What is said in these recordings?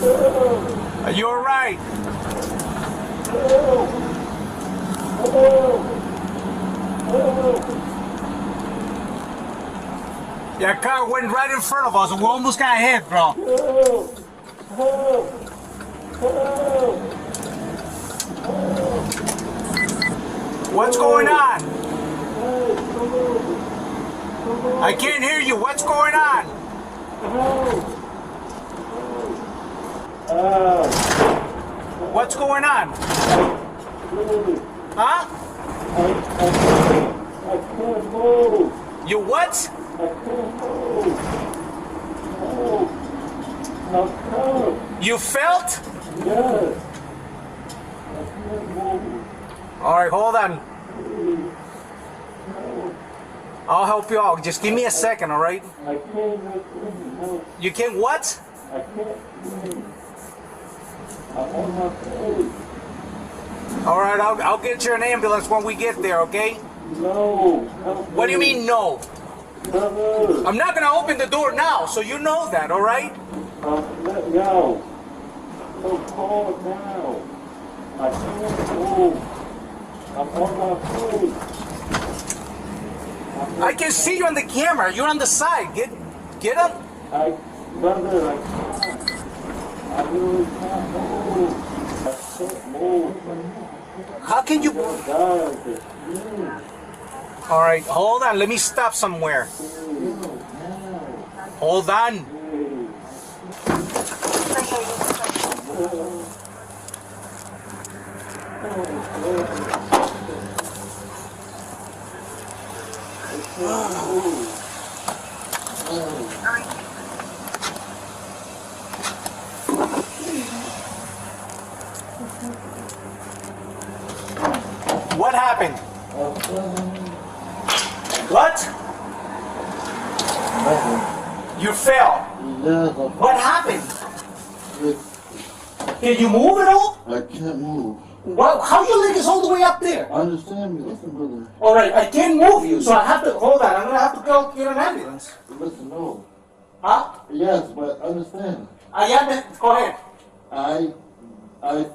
Are you alright? Yeah, car went right in front of us and we almost got hit, bro. What's going on? I can't hear you. What's going on? What's going on? Huh? I can't move. You what? I can't move. You felt? Yes. I can't move. Alright, hold on. I'll help you out. Just give me a second, alright? I can't move. You can what? I can't move. I'm on my face. Alright, I'll get you an ambulance when we get there, okay? No. What do you mean, no? No. I'm not gonna open the door now, so you know that, alright? Let go. So cold now. I can't move. I'm on my face. I can see you on the camera. You're on the side. Get up. Brother, I can't. I really can't move. I can't move. How can you? God, Alright, hold on. Let me stop somewhere. Hold on. What happened? What? You fell. What happened? Can you move at all? I can't move. Well, how your leg is all the way up there? Understand me, listen, brother. All right, I can't move you, so I have to hold on. I'm gonna have to go get an ambulance. Listen, no. Huh? Yes, but understand. Go ahead. I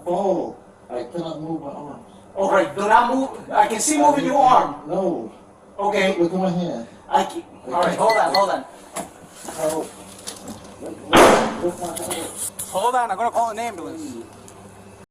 fall. I cannot move my arms. All right, do not move. I can see moving your arm. No. Okay. Look at my hand. All right, hold on. Oh. Look my hand. Hold on, I'm gonna call an ambulance.